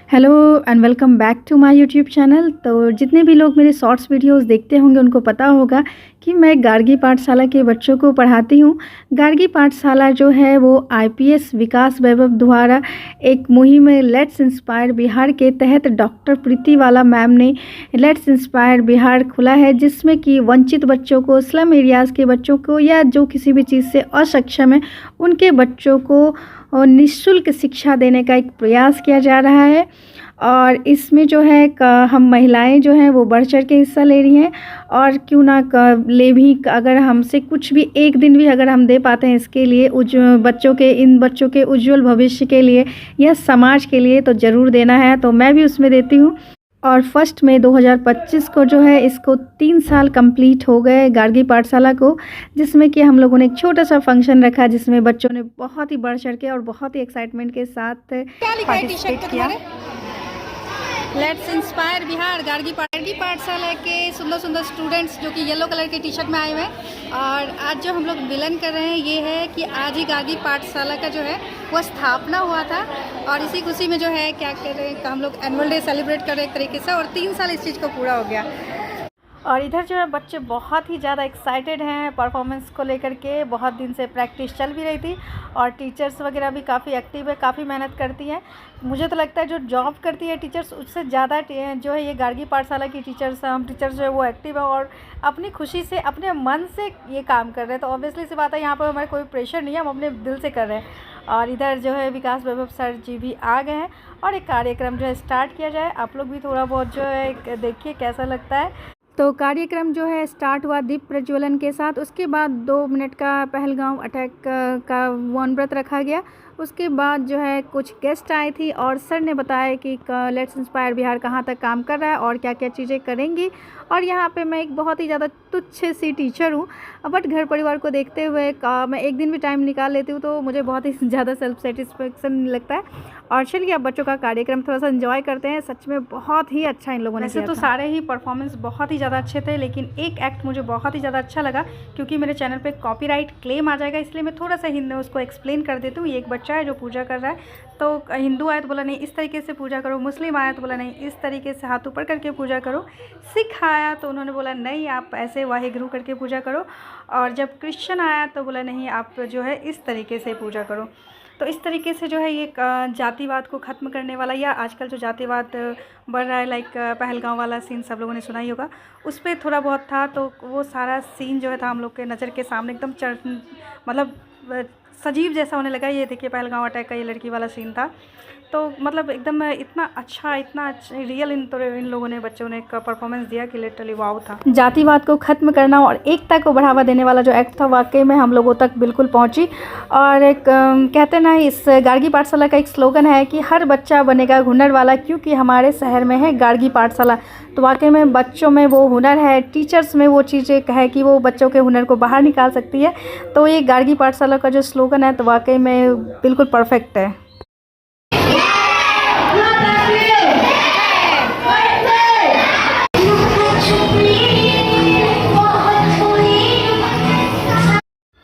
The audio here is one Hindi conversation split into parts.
Hello and welcome back to my YouTube channel. तो जितने भी लोग मेरे शॉर्ट्स वीडियोस देखते होंगे उनको पता होगा कि मैं गार्गी पाठशाला के बच्चों को पढ़ाती हूँ। गार्गी पाठशाला जो है वो आईपीएस विकास वैभव द्वारा एक मुहिम लेट्स इंस्पायर बिहार के तहत डॉक्टर प्रीतिवाला मैम ने लेट्स इंस्पायर बिहार खुला है, जिसमें कि वंचित बच्चों को, स्लम एरियाज़ के बच्चों को या जो किसी भी चीज़ से असक्षम है उनके बच्चों को और निःशुल्क शिक्षा देने का एक प्रयास किया जा रहा है। और इसमें जो है हम महिलाएं जो हैं वो बढ़ चढ़ के हिस्सा ले रही हैं। और क्यों ना ले भी, अगर हमसे कुछ भी एक दिन भी अगर हम दे पाते हैं इसके लिए इन बच्चों के उज्जवल भविष्य के लिए या समाज के लिए, तो ज़रूर देना है। तो मैं भी उसमें देती हूँ। और 1 मई 2025 को जो है इसको 3 साल कंप्लीट हो गए गार्गी पाठशाला को, जिसमें कि हम लोगों ने एक छोटा सा फंक्शन रखा जिसमें बच्चों ने बहुत ही बढ़ चढ़ के और बहुत ही एक्साइटमेंट के साथ पार्टिसिपेट किया। लेट्स इंस्पायर बिहार गार्गी पाठशाला के सुंदर सुंदर स्टूडेंट्स जो कि येलो कलर के टी शर्ट में आए हुए हैं। और आज जो हम लोग मिलन कर रहे हैं ये है कि आज ही गार्गी पाठशाला का जो है वो स्थापना हुआ था। और इसी खुशी में जो है क्या कर रहे हैं, हम लोग एनुअल डे सेलिब्रेट कर रहे हैं एक तरीके से, और 3 साल इस चीज़ को पूरा हो गया। और इधर जो है बच्चे बहुत ही ज़्यादा एक्साइटेड हैं परफॉर्मेंस को लेकर के। बहुत दिन से प्रैक्टिस चल भी रही थी और टीचर्स वगैरह भी काफ़ी एक्टिव है, काफ़ी मेहनत करती हैं। मुझे तो लगता है जो जॉब करती है टीचर्स उससे ज़्यादा जो है ये गार्गी पाठशाला की हम टीचर्स जो है वो एक्टिव है और अपनी खुशी से, अपने मन से ये काम कर रहे हैं। तो ऑब्वियसली सी बात है, यहाँ पर हमारे कोई प्रेशर नहीं है, हम अपने दिल से कर रहे हैं। और इधर जो है विकास वैभव सर जी भी आ गए हैं और एक कार्यक्रम जो है स्टार्ट किया जाए। आप लोग भी थोड़ा बहुत जो है देखिए कैसा लगता है। तो कार्यक्रम जो है स्टार्ट हुआ दीप प्रज्वलन के साथ। उसके बाद 2 मिनट का पहलगाम अटैक का मौन व्रत रखा गया। उसके बाद जो है कुछ गेस्ट आए थी और सर ने बताया कि लेट्स इंस्पायर बिहार कहाँ तक काम कर रहा है और क्या क्या चीज़ें करेंगी। और यहाँ पे मैं एक बहुत ही ज़्यादा तुच्छ सी टीचर हूँ, बट घर परिवार को देखते हुए मैं एक दिन भी टाइम निकाल लेती हूँ तो मुझे बहुत ही ज़्यादा सेल्फ सेटिस्फेक्शन लगता है। और चलिए अब बच्चों का कार्यक्रम थोड़ा सा एंजॉय करते हैं। सच में बहुत ही अच्छा इन लोगों ने किया। वैसे तो सारे ही परफॉर्मेंस बहुत ही ज़्यादा अच्छे थे, लेकिन एक एक्ट मुझे बहुत ही ज़्यादा अच्छा लगा क्योंकि मेरे चैनल पे कॉपीराइट क्लेम आ जाएगा, इसलिए मैं थोड़ा सा हिंदी उसको एक्सप्लेन कर देती हूँ। ये एक बच्चा है जो पूजा कर रहा है, तो हिंदू आया तो बोला नहीं इस तरीके से पूजा करो, मुस्लिम आया तो बोला नहीं इस तरीके से हाथ ऊपर करके पूजा करो, सिख आया तो उन्होंने बोला नहीं आप ऐसे वाहिगुरु करके पूजा करो, और जब क्रिश्चियन आया तो बोला नहीं आप जो है इस तरीके से पूजा करो। तो इस तरीके से जो है ये जातिवाद को ख़त्म करने वाला, या आजकल जो जातिवाद बढ़ रहा है लाइक पहलगाम वाला सीन सब लोगों ने सुना ही होगा, उस पर थोड़ा बहुत था। तो वो सारा सीन जो है था हम लोग के नज़र के सामने एकदम मतलब सजीव जैसा होने लगा। ये देखिए पहलगाम अटैक का ये लड़की वाला सीन था, तो मतलब एकदम इतना अच्छा रियल इन लोगों ने, बच्चों ने एक परफॉर्मेंस दिया कि लिटरली वाव था। जातिवाद को ख़त्म करना और एकता को बढ़ावा देने वाला जो एक्ट था वाकई में हम लोगों तक बिल्कुल पहुंची। और एक कहते ना, इस गार्गी पाठशाला का एक स्लोगन है कि हर बच्चा बनेगा हुनर वाला, क्योंकि हमारे शहर में है गार्गी पाठशाला। तो वाकई में बच्चों में वो हुनर है, टीचर्स में वो चीज़ें है कि वो बच्चों के हुनर को बाहर निकाल सकती है। तो ये गार्गी पाठशाला का जो स्लोगन है तो वाकई में बिल्कुल परफेक्ट है।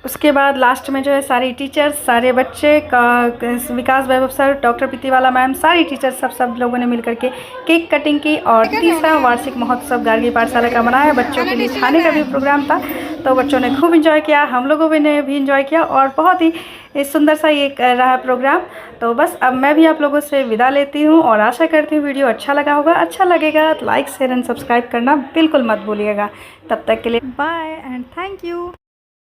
उसके बाद लास्ट में जो है सारी टीचर्स, सारे बच्चे विकास वैभव सर, डॉक्टर प्रीतिवाला मैम, सारी टीचर्स सब लोगों ने मिलकर के केक कटिंग की और 3रा वार्षिक महोत्सव गार्गी पाठशाला का मनाया। बच्चों के लिए खाने का भी प्रोग्राम था, तो बच्चों ने खूब इंजॉय किया, हम लोगों ने भी इंजॉय किया और बहुत ही सुंदर सा ये रहा प्रोग्राम। तो बस अब मैं भी आप लोगों से विदा लेती हूँ और आशा करती हूँ वीडियो अच्छा लगा होगा। अच्छा लगेगा तो लाइक शेयर एंड सब्सक्राइब करना बिल्कुल मत भूलिएगा। तब तक के लिए बाय एंड थैंक यू।